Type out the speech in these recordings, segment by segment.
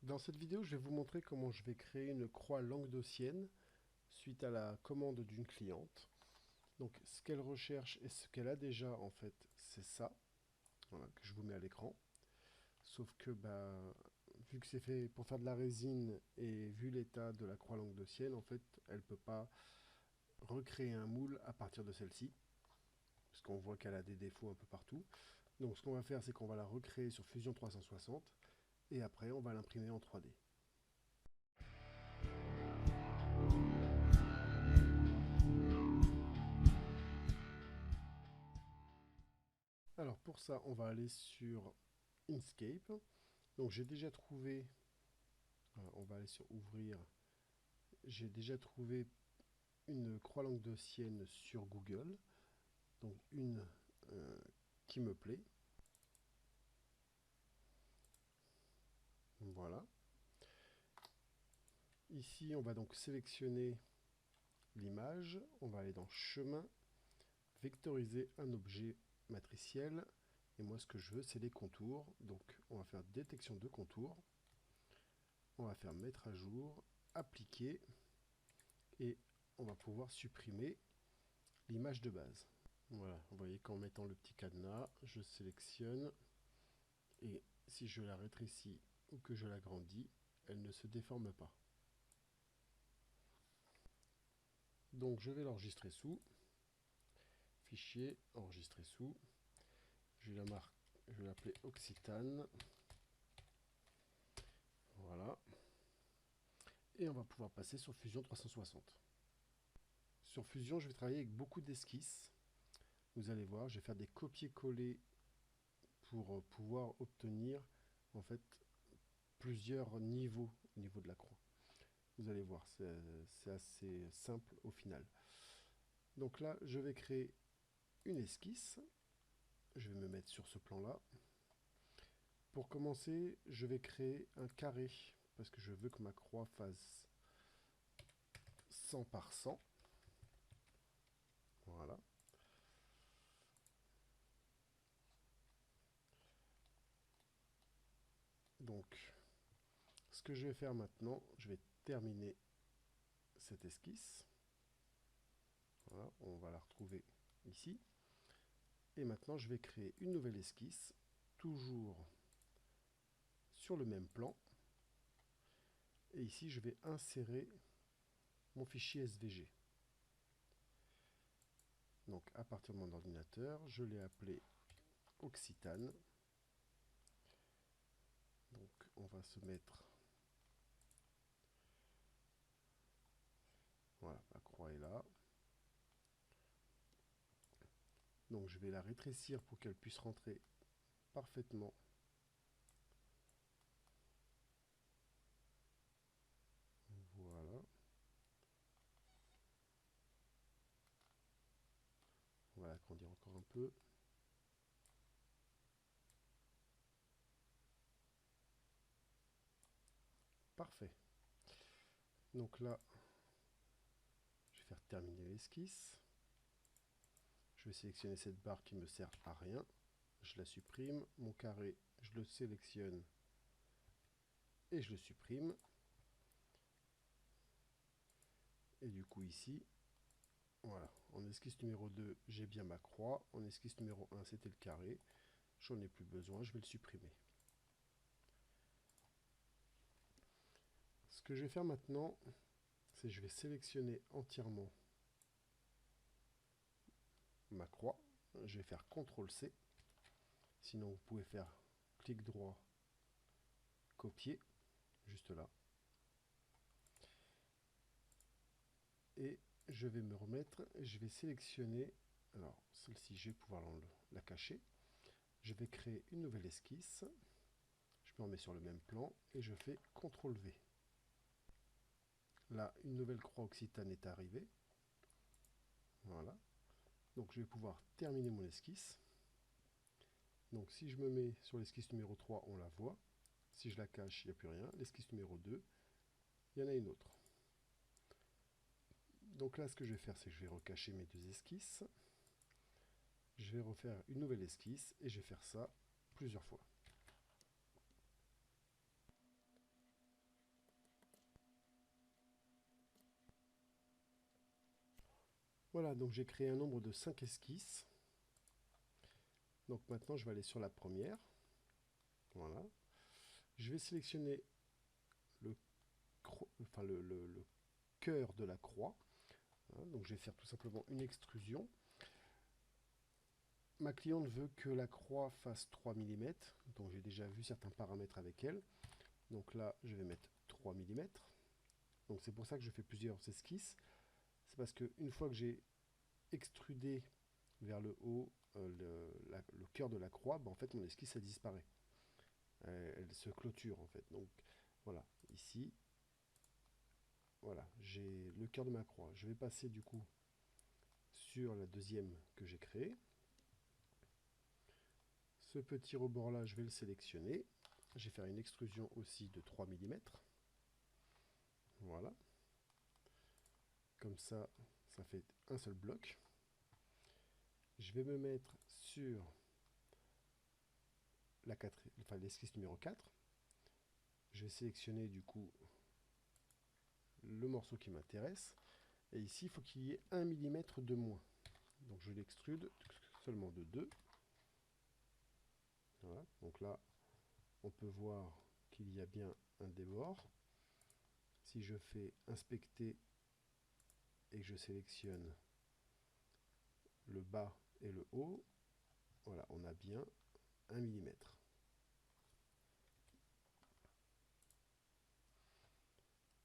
Dans cette vidéo, je vais vous montrer comment je vais créer une croix languedocienne suite à la commande d'une cliente. Donc ce qu'elle recherche et ce qu'elle a déjà en fait, c'est ça, voilà, que je vous mets à l'écran. Sauf que vu que c'est fait pour faire de la résine et vu l'état de la croix languedocienne, en fait, elle ne peut pas recréer un moule à partir de celle-ci, parce qu'on voit qu'elle a des défauts un peu partout. Donc ce qu'on va faire, c'est qu'on va la recréer sur Fusion 360 et après on va l'imprimer en 3D. Alors pour ça, on va aller sur Inkscape. Donc j'ai déjà trouvé, on va aller sur Ouvrir, j'ai déjà trouvé une croix languedocienne sur Google, donc une qui me plaît. Voilà. Ici, on va donc sélectionner l'image, on va aller dans Chemin, vectoriser un objet matriciel, et moi ce que je veux c'est les contours, donc on va faire détection de contours, on va faire mettre à jour, appliquer, et on va pouvoir supprimer l'image de base. Voilà, vous voyez qu'en mettant le petit cadenas, je sélectionne et si je la rétrécis ou que je l'agrandis, elle ne se déforme pas. Donc je vais l'enregistrer sous, fichier, enregistrer sous, je vais l'appeler Occitane, voilà, et on va pouvoir passer sur Fusion 360. Sur Fusion, je vais travailler avec beaucoup d'esquisses. Vous allez voir, je vais faire des copier-coller pour pouvoir obtenir en fait plusieurs niveaux au niveau de la croix. Vous allez voir, c'est assez simple au final. Donc là, je vais créer une esquisse. Je vais me mettre sur ce plan-là. Pour commencer, je vais créer un carré parce que je veux que ma croix fasse 100 par 100. Voilà. Donc, ce que je vais faire maintenant, je vais terminer cette esquisse. Voilà, on va la retrouver ici. Et maintenant, je vais créer une nouvelle esquisse, toujours sur le même plan. Et ici, je vais insérer mon fichier SVG. Donc, à partir de mon ordinateur, je l'ai appelé Occitane. Donc, on va se mettre... Voilà, ma croix est là. Donc, je vais la rétrécir pour qu'elle puisse rentrer parfaitement. Voilà. On va l'agrandir encore un peu. Parfait. Donc là, je vais faire terminer l'esquisse. Je vais sélectionner cette barre qui ne me sert à rien. Je la supprime. Mon carré, je le sélectionne et je le supprime. Et du coup ici, voilà, en esquisse numéro 2, j'ai bien ma croix. En esquisse numéro 1, c'était le carré. J'en ai plus besoin, je vais le supprimer. Ce que je vais faire maintenant, c'est que je vais sélectionner entièrement ma croix. Je vais faire CTRL-C. Sinon, vous pouvez faire clic droit, copier, juste là. Et je vais me remettre, je vais sélectionner, alors celle-ci, je vais pouvoir la cacher. Je vais créer une nouvelle esquisse. Je me remets sur le même plan et je fais CTRL-V. Là, une nouvelle croix occitane est arrivée. Voilà. Donc je vais pouvoir terminer mon esquisse. Donc si je me mets sur l'esquisse numéro 3, on la voit. Si je la cache, il n'y a plus rien. L'esquisse numéro 2, il y en a une autre. Donc là, ce que je vais faire, c'est que je vais recacher mes deux esquisses. Je vais refaire une nouvelle esquisse et je vais faire ça plusieurs fois. Voilà, donc j'ai créé un nombre de 5 esquisses. Donc maintenant, je vais aller sur la première. Voilà. Je vais sélectionner le, le cœur de la croix. Hein, donc je vais faire tout simplement une extrusion. Ma cliente veut que la croix fasse 3 mm. Donc j'ai déjà vu certains paramètres avec elle. Donc là, je vais mettre 3 mm. Donc c'est pour ça que je fais plusieurs esquisses. C'est parce qu'une fois que j'ai extrudé vers le haut le cœur de la croix, en fait mon esquisse elle disparaît. Elle se clôture en fait. Donc voilà, ici, voilà, j'ai le cœur de ma croix. Je vais passer du coup sur la deuxième que j'ai créée. Ce petit rebord là, je vais le sélectionner. Je vais faire une extrusion aussi de 3 mm. Voilà. Comme ça fait un seul bloc. Je vais me mettre sur l'esquisse numéro 4. Je vais sélectionner du coup le morceau qui m'intéresse. Et ici, il faut qu'il y ait 1 mm de moins. Donc je l'extrude seulement de 2. Voilà. Donc là, on peut voir qu'il y a bien un débord. Si je fais inspecter et que je sélectionne le bas et le haut, voilà, on a bien 1 mm.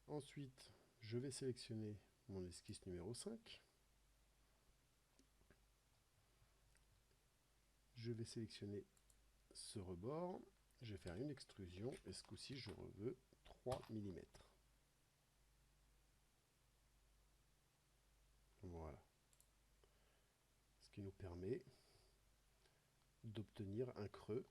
Ensuite, je vais sélectionner mon esquisse numéro 5. Je vais sélectionner ce rebord. Je vais faire une extrusion et ce coup-ci, je veux 3 mm. Voilà. Ce qui nous permet d'obtenir un creux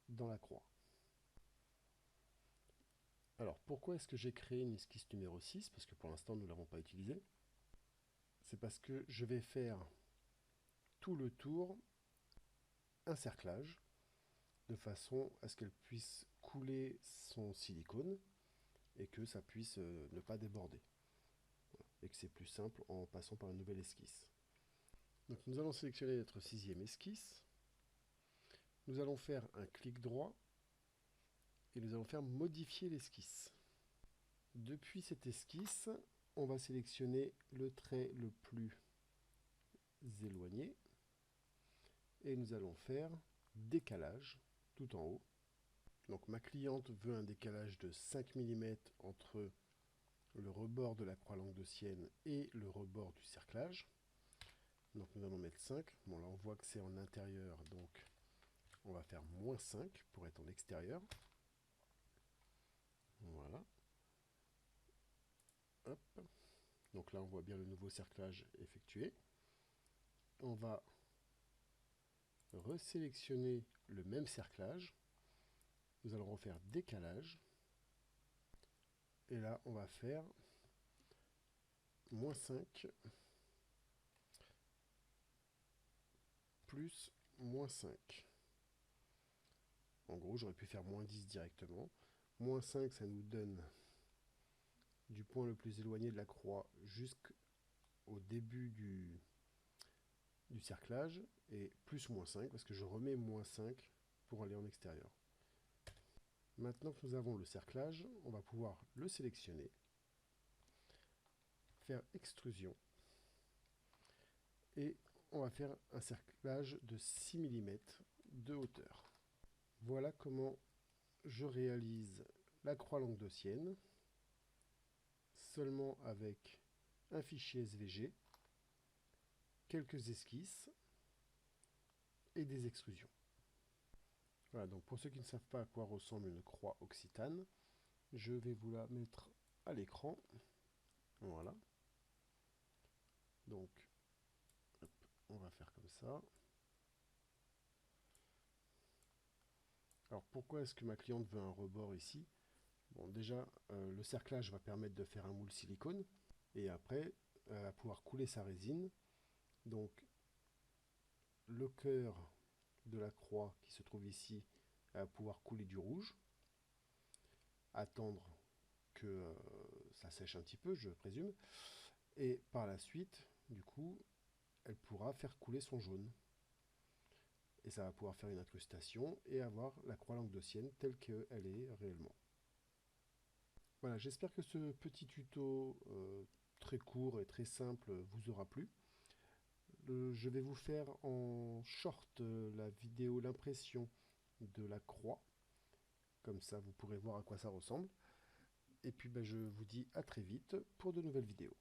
dans la croix. Alors pourquoi est-ce que j'ai créé une esquisse numéro 6? Parce que pour l'instant nous ne l'avons pas utilisée. C'est parce que je vais faire tout le tour un cerclage de façon à ce qu'elle puisse couler son silicone et que ça puisse ne pas déborder. Voilà. Et que c'est plus simple en passant par une nouvelle esquisse. Donc nous allons sélectionner notre 6e esquisse. Nous allons faire un clic droit et nous allons faire modifier l'esquisse. Depuis cette esquisse, on va sélectionner le trait le plus éloigné et nous allons faire décalage tout en haut. Donc ma cliente veut un décalage de 5 mm entre le rebord de la croix languedocienne et le rebord du cerclage. Donc nous allons mettre 5. Bon là on voit que c'est en intérieur, donc on va faire moins 5 pour être en extérieur. Voilà. Hop. Donc là on voit bien le nouveau cerclage effectué. On va resélectionner le même cerclage. Nous allons refaire décalage. Et là on va faire moins 5 plus moins 5. En gros, j'aurais pu faire moins 10 directement. Moins 5, ça nous donne du point le plus éloigné de la croix jusqu'au début du cerclage. Et plus moins 5, parce que je remets moins 5 pour aller en extérieur. Maintenant que nous avons le cerclage, on va pouvoir le sélectionner, faire extrusion. Et on va faire un cerclage de 6 mm de hauteur. Voilà comment je réalise la croix languedocienne seulement avec un fichier SVG, quelques esquisses et des extrusions. Voilà, donc pour ceux qui ne savent pas à quoi ressemble une croix occitane, je vais vous la mettre à l'écran. Voilà. Donc, hop, on va faire comme ça. Alors pourquoi est-ce que ma cliente veut un rebord ici? Bon, déjà, le cerclage va permettre de faire un moule silicone et après, elle va pouvoir couler sa résine. Donc, le cœur de la croix qui se trouve ici, elle va pouvoir couler du rouge, attendre que ça sèche un petit peu, je présume. Et par la suite, du coup, elle pourra faire couler son jaune. Et ça va pouvoir faire une incrustation et avoir la croix languedocienne telle qu'elle est réellement. Voilà, j'espère que ce petit tuto très court et très simple vous aura plu. Je vais vous faire en short la vidéo, l'impression de la croix. Comme ça, vous pourrez voir à quoi ça ressemble. Et puis, ben, je vous dis à très vite pour de nouvelles vidéos.